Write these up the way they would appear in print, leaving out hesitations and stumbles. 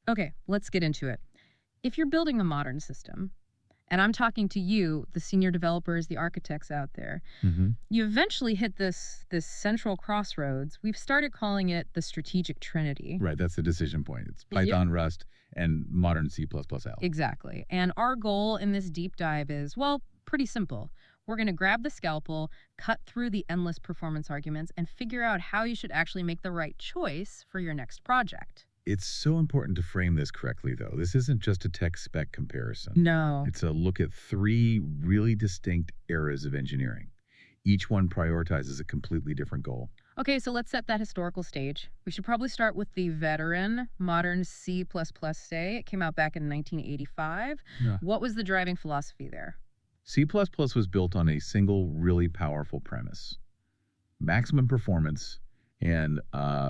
Okay, let's get into it. If you're building a modern system, and I'm talking to you, the senior developers, the architects out there, Hmm. you eventually hit this central crossroads. We've started calling it the strategic trinity. Right, that's the decision point. It's Yep. Python, Rust, and modern C++L. Exactly. And our goal in this deep dive is, well, pretty simple. We're going to grab the scalpel, cut through the endless performance arguments, and figure out how you should actually make the right choice for your next project. It's so important to frame this correctly, though. This isn't just a tech spec comparison. No. It's a look at three really distinct eras of engineering. Each one prioritizes a completely different goal. Okay, so let's set that historical stage. We should probably start with the veteran modern C++ say. It came out back in 1985. Yeah. What was the driving philosophy there? C++ was built on a single, really powerful premise: maximum performance and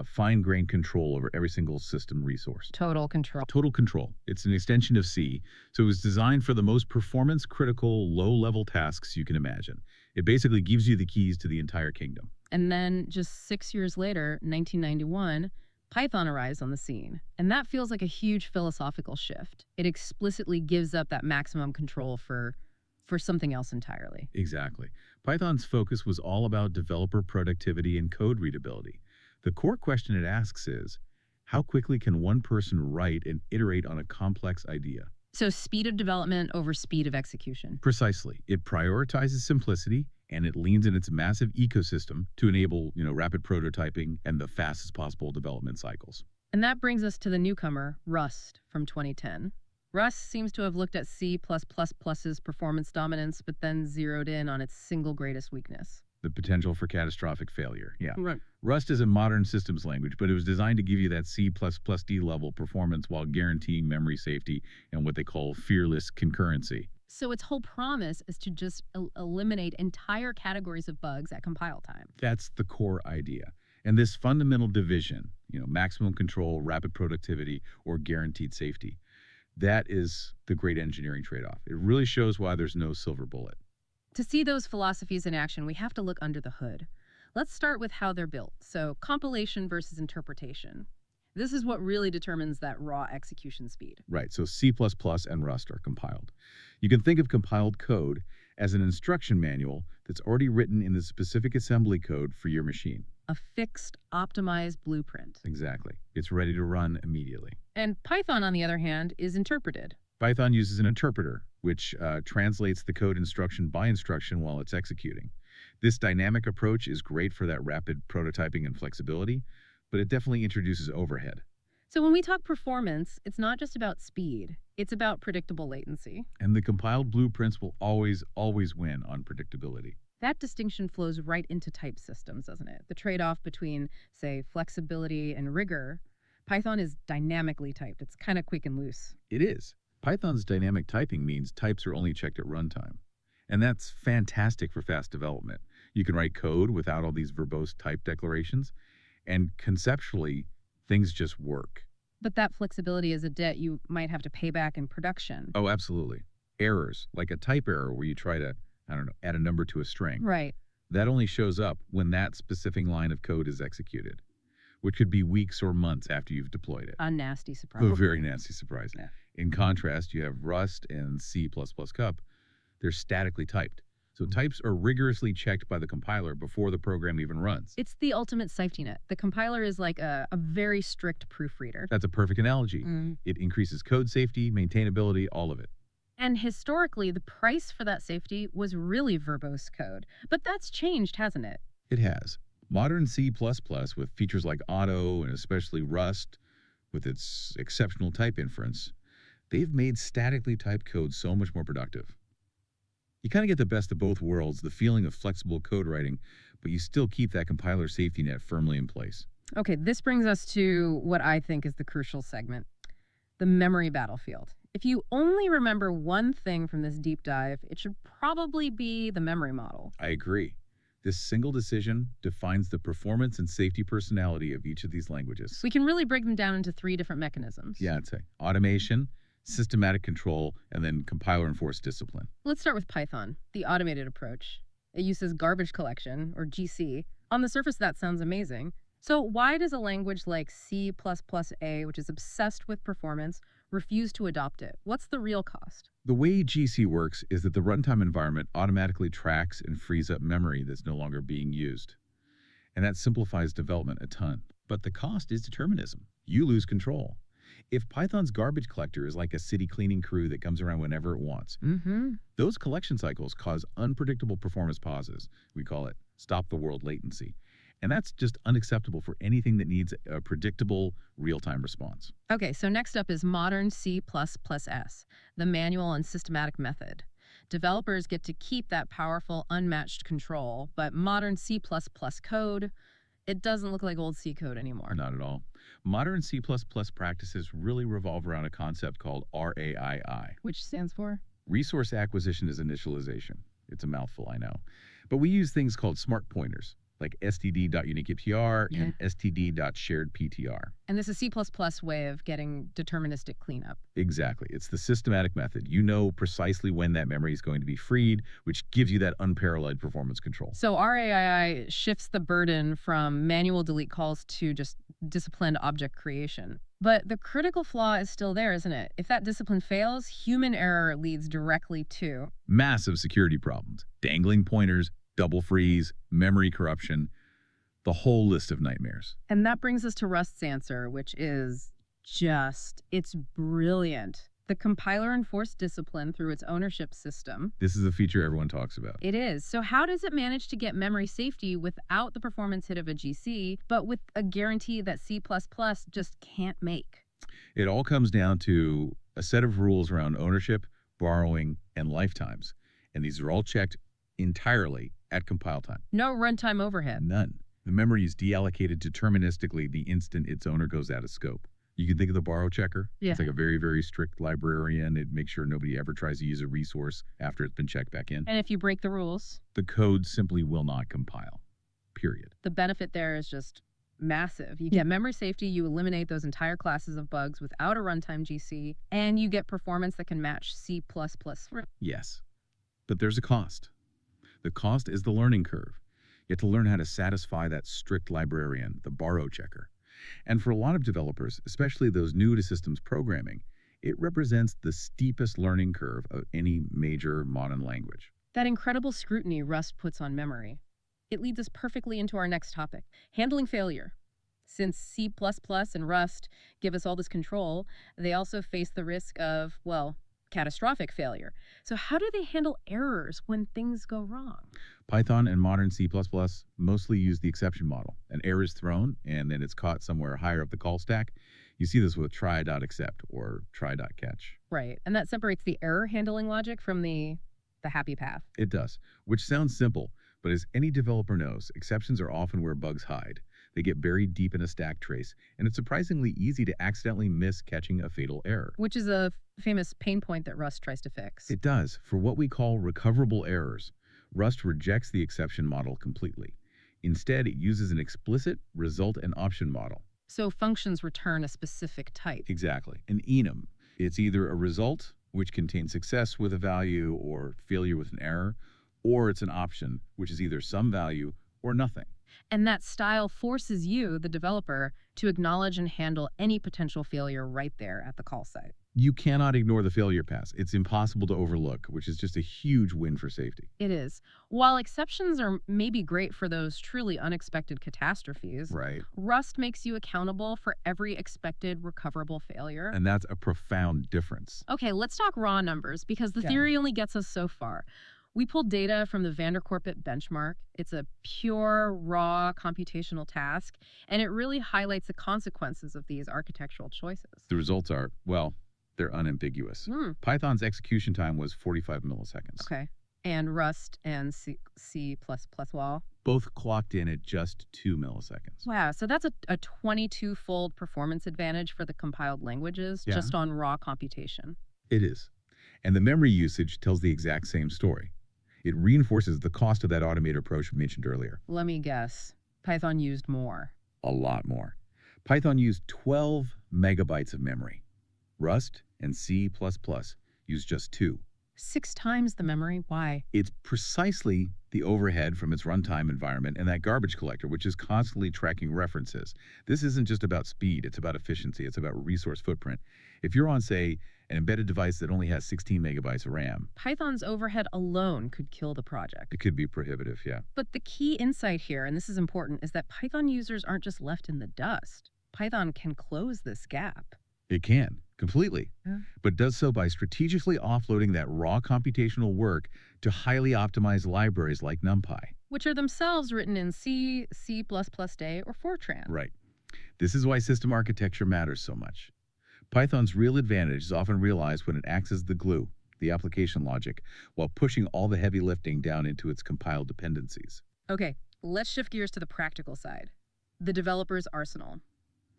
fine-grained control over every single system resource. Total control. Total control. It's an extension of C, so it was designed for the most performance-critical, low-level tasks you can imagine. It basically gives you the keys to the entire kingdom. And then just 6 years later, 1991, Python arrives on the scene. And that feels like a huge philosophical shift. It explicitly gives up that maximum control for something else entirely. Exactly. Python's focus was all about developer productivity and code readability. The core question it asks is, how quickly can one person write and iterate on a complex idea? So speed of development over speed of execution. Precisely. It prioritizes simplicity and it leans in its massive ecosystem to enable, rapid prototyping and the fastest possible development cycles. And that brings us to the newcomer, Rust, from 2010. Rust seems to have looked at C++'s performance dominance, but then zeroed in on its single greatest weakness. The potential for catastrophic failure. Yeah. Right. Rust is a modern systems language, but it was designed to give you that C++D level performance while guaranteeing memory safety and what they call fearless concurrency. So its whole promise is to just eliminate entire categories of bugs at compile time. That's the core idea. And this fundamental division, maximum control, rapid productivity, or guaranteed safety, that is the great engineering trade-off. It really shows why there's no silver bullet. To see those philosophies in action, we have to look under the hood. Let's start with how they're built. So, compilation versus interpretation. This is what really determines that raw execution speed. Right, so C++ and Rust are compiled. You can think of compiled code as an instruction manual that's already written in the specific assembly code for your machine. A fixed, optimized blueprint. Exactly. It's ready to run immediately. And Python, on the other hand, is interpreted. Python uses an interpreter, which translates the code instruction by instruction while it's executing. This dynamic approach is great for that rapid prototyping and flexibility, but it definitely introduces overhead. So when we talk performance, it's not just about speed, it's about predictable latency. And the compiled blueprints will always win on predictability. That distinction flows right into type systems, doesn't it? The trade-off between, say, flexibility and rigor. Python is dynamically typed. It's kind of quick and loose. It is. Python's dynamic typing means types are only checked at runtime. And that's fantastic for fast development. You can write code without all these verbose type declarations, and conceptually, things just work. But that flexibility is a debt you might have to pay back in production. Oh, absolutely. Errors, like a type error where you try to, add a number to a string. Right. That only shows up when that specific line of code is executed, which could be weeks or months after you've deployed it. A nasty surprise. A very nasty surprise. Yeah. In contrast, you have Rust and C++ Cup. They're statically typed. So types are rigorously checked by the compiler before the program even runs. It's the ultimate safety net. The compiler is like a very strict proofreader. That's a perfect analogy. Mm. It increases code safety, maintainability, all of it. And historically, the price for that safety was really verbose code. But that's changed, hasn't it? It has. Modern C++, with features like auto and especially Rust, with its exceptional type inference, they've made statically typed code so much more productive. You kind of get the best of both worlds, the feeling of flexible code writing, but you still keep that compiler safety net firmly in place. Okay, this brings us to what I think is the crucial segment, the memory battlefield. If you only remember one thing from this deep dive, it should probably be the memory model. I agree. This single decision defines the performance and safety personality of each of these languages. We can really break them down into 3 different mechanisms. Yeah, I'd say automation, systematic control, and then compiler-enforced discipline. Let's start with Python, the automated approach. It uses garbage collection, or GC. On the surface, that sounds amazing. So, why does a language like C++A, which is obsessed with performance, refuse to adopt it? What's the real cost? The way GC works is that the runtime environment automatically tracks and frees up memory that's no longer being used. And that simplifies development a ton. But the cost is determinism. You lose control. If Python's garbage collector is like a city cleaning crew that comes around whenever it wants, Mm-hmm. those collection cycles cause unpredictable performance pauses. We call it stop the world latency. And that's just unacceptable for anything that needs a predictable real-time response. Okay, so next up is modern C++S, the manual and systematic method. Developers get to keep that powerful, unmatched control, but modern C++ code, it doesn't look like old C code anymore. Not at all. Modern C++ practices really revolve around a concept called RAII. Which stands for? Resource acquisition is initialization. It's a mouthful, I know. But we use things called smart pointers, like std.uniqueptr and std.sharedptr. And this is C++ way of getting deterministic cleanup. Exactly. It's the systematic method. You know precisely when that memory is going to be freed, which gives you that unparalleled performance control. So RAII shifts the burden from manual delete calls to just disciplined object creation. But the critical flaw is still there, isn't it? If that discipline fails, human error leads directly to Massive security problems, dangling pointers, double freeze, memory corruption, the whole list of nightmares. And that brings us to Rust's answer, which is it's brilliant. The compiler enforced discipline through its ownership system. This is a feature everyone talks about. It is. So how does it manage to get memory safety without the performance hit of a GC, but with a guarantee that C++ just can't make? It all comes down to a set of rules around ownership, borrowing, and lifetimes. And these are all checked entirely at compile time. No runtime overhead. None. The memory is deallocated deterministically the instant its owner goes out of scope. You can think of the borrow checker. Yeah. It's like a very, very strict librarian. It makes sure nobody ever tries to use a resource after it's been checked back in. And if you break the rules, The code simply will not compile. Period. the benefit there is just massive. You get memory safety, you eliminate those entire classes of bugs without a runtime GC, and you get performance that can match C++. Yes. But there's a cost. The cost is the learning curve. You have to learn how to satisfy that strict librarian, the borrow checker. And for a lot of developers, especially those new to systems programming, it represents the steepest learning curve of any major modern language. That incredible scrutiny Rust puts on memory. It leads us perfectly into our next topic, handling failure. Since C++ and Rust give us all this control, they also face the risk of, well, catastrophic failure. So how do they handle errors when things go wrong? Python and modern C++ mostly use the exception model. An error is thrown, and then it's caught somewhere higher up the call stack. You see this with try.accept or try.catch. Right. And that separates the error handling logic from the happy path. It does, which sounds simple, but as any developer knows, exceptions are often where bugs hide. They get buried deep in a stack trace, and it's surprisingly easy to accidentally miss catching a fatal error. Which is a famous pain point that Rust tries to fix. It does. For what we call recoverable errors, Rust rejects the exception model completely. Instead, it uses an explicit result and option model. So functions return a specific type. Exactly. An enum. It's either a result, which contains success with a value or failure with an error, or it's an option, which is either some value or nothing. And that style forces you, the developer, to acknowledge and handle any potential failure right there at the call site. You cannot ignore the failure pass. It's impossible to overlook, which is just a huge win for safety. It is. While exceptions are maybe great for those truly unexpected catastrophes, Right. Rust makes you accountable for every expected recoverable failure. And that's a profound difference. Okay, let's talk raw numbers because the Yeah. theory only gets us so far. We pulled data from the Vanderkorpit benchmark. It's a pure, raw computational task, and it really highlights the consequences of these architectural choices. The results are, well, they're unambiguous. Hmm. Python's execution time was 45 milliseconds. Okay. And Rust and C++, well, Both clocked in at just 2 milliseconds. wow, so that's a 22-fold performance advantage for the compiled languages Yeah. just on raw computation. It is. And the memory usage tells the exact same story. It reinforces the cost of that automated approach we mentioned earlier. Let me guess. Python used more. A lot more. Python used 12 megabytes of memory. Rust and C++ use just 2. 6 times the memory? Why? It's precisely the overhead from its runtime environment and that garbage collector, which is constantly tracking references. This isn't just about speed, it's about efficiency, it's about resource footprint. If you're on, say, an embedded device that only has 16 megabytes of RAM, Python's overhead alone could kill the project. it could be prohibitive, yeah. But the key insight here, and this is important, is that Python users aren't just left in the dust. Python can close this gap. It can, completely, Yeah. but does so by strategically offloading that raw computational work to highly optimized libraries like NumPy. Which are themselves written in C, C++day, or Fortran. Right. This is why system architecture matters so much. Python's real advantage is often realized when it acts as the glue, the application logic, while pushing all the heavy lifting down into its compiled dependencies. Okay, let's shift gears to the practical side. The developer's arsenal.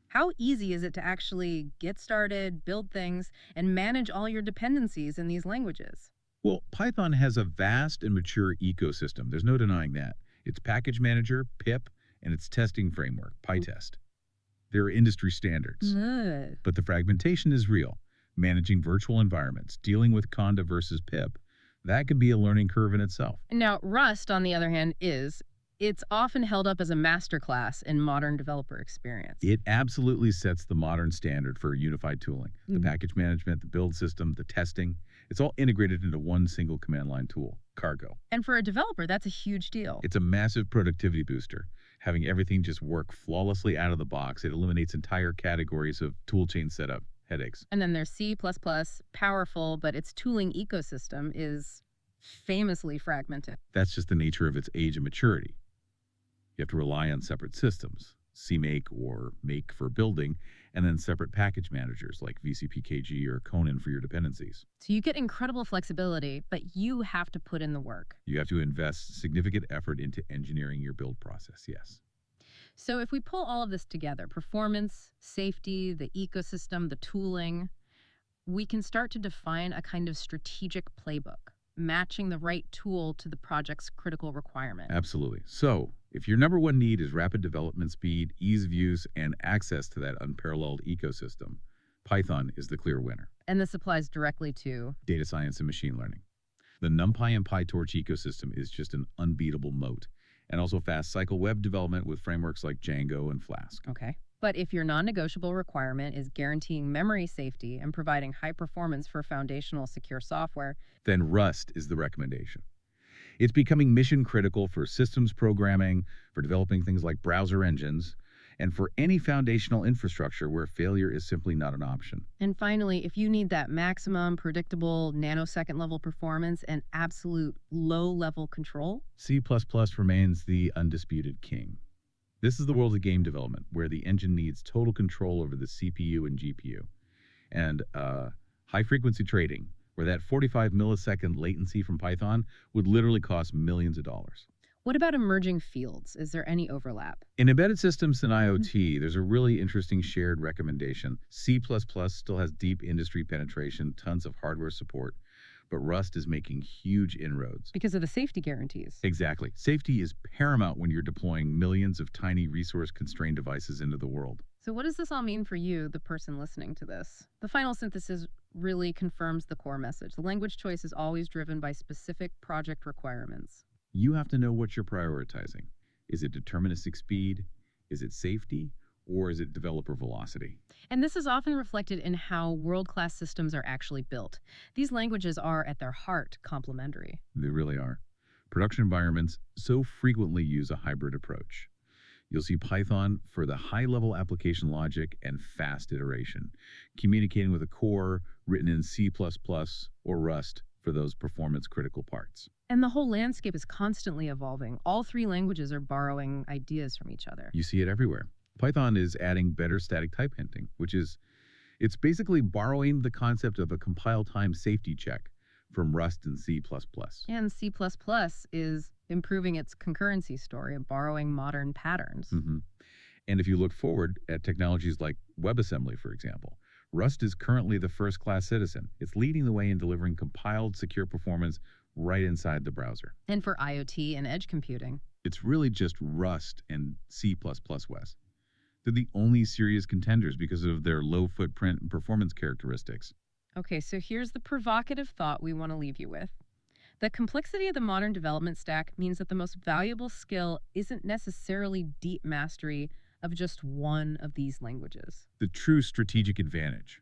How easy is it to actually get started, build things, and manage all your dependencies in these languages? Well, Python has a vast and mature ecosystem. There's no denying that. Its package manager, pip, and its testing framework, PyTest. They're industry standards. Good. But the fragmentation is real. Managing virtual environments, dealing with Conda versus pip, that can be a learning curve in itself. Now, Rust, on the other hand, it's often held up as a masterclass in modern developer experience. It absolutely sets the modern standard for unified tooling. The Mhm. package management, the build system, the testing, it's all integrated into one single command line tool, Cargo. And for a developer, that's a huge deal. It's a massive productivity booster. Having everything just work flawlessly out of the box, it eliminates entire categories of toolchain setup headaches. And then there's C++, powerful, but its tooling ecosystem is famously fragmented. That's just the nature of its age and maturity. You have to rely on separate systems, CMake or Make for building, and then separate package managers like VCPKG or Conan for your dependencies. So you get incredible flexibility, but you have to put in the work. You have to invest significant effort into engineering your build process, yes. So if we pull all of this together, performance, safety, the ecosystem, the tooling, we can start to define a kind of strategic playbook, matching the right tool to the project's critical requirement. Absolutely. So, if your number one need is rapid development speed, ease of use, and access to that unparalleled ecosystem, Python is the clear winner. And this applies directly to, Data science and machine learning. The NumPy and PyTorch ecosystem is just an unbeatable moat, and also fast cycle web development with frameworks like Django and Flask. okay. But if your non-negotiable requirement is guaranteeing memory safety and providing high performance for foundational secure software, Then Rust is the recommendation. It's becoming mission critical for systems programming, for developing things like browser engines, and for any foundational infrastructure where failure is simply not an option. and finally, if you need that maximum predictable nanosecond level performance and absolute low level control, C++ remains the undisputed king. This is the world of game development, where the engine needs total control over the CPU and GPU. And high-frequency trading, where that 45 millisecond latency from Python would literally cost millions of dollars. what about emerging fields? Is there any overlap? In embedded systems and IoT, there's a really interesting shared recommendation. C++ still has deep industry penetration, tons of hardware support, but Rust is making huge inroads. Because of the safety guarantees. Exactly. Safety is paramount when you're deploying millions of tiny resource-constrained devices into the world. So what does this all mean for you, the person listening to this? The final synthesis really confirms the core message. The language choice is always driven by specific project requirements. You have to know what you're prioritizing. Is it deterministic speed? Is it safety? Or is it developer velocity? And this is often reflected in how world-class systems are actually built. These languages are, at their heart, complementary. They really are. Production environments so frequently use a hybrid approach. You'll see Python for the high-level application logic and fast iteration, communicating with a core written in C++ or Rust for those performance-critical parts. And the whole landscape is constantly evolving. All three languages are borrowing ideas from each other. You see it everywhere. Python is adding better static type hinting, it's basically borrowing the concept of a compile time safety check from Rust and C++. And C++ is improving its concurrency story of borrowing modern patterns. And if you look forward at technologies like WebAssembly, for example, Rust is currently the first-class citizen. It's leading the way in delivering compiled, secure performance right inside the browser. And for IoT and edge computing. It's really just Rust and C++, Wes. They're the only serious contenders because of their low footprint and performance characteristics. Okay, so here's the provocative thought we want to leave you with. The complexity of the modern development stack means that the most valuable skill isn't necessarily deep mastery of just one of these languages. The true strategic advantage.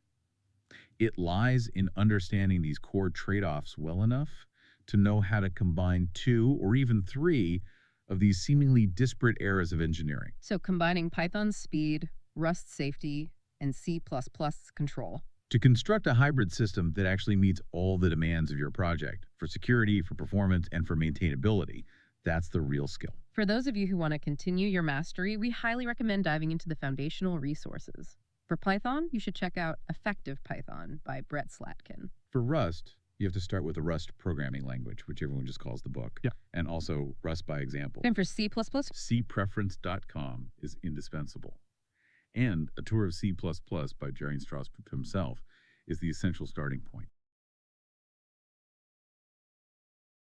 It lies in understanding these core trade offs well enough to know how to combine two or even three of these seemingly disparate eras of engineering. So, combining Python's speed, Rust safety, and C++ control. To construct a hybrid system that actually meets all the demands of your project for security, for performance, and for maintainability, that's the real skill. For those of you who want to continue your mastery, we highly recommend diving into the foundational resources. For Python, you should check out Effective Python by Brett Slatkin. For Rust, you have to start with the Rust programming language, which everyone just calls the book, and also Rust by example. And for C++, cpreference.com is indispensable. And a tour of C++ by Jerry Strauss himself is the essential starting point.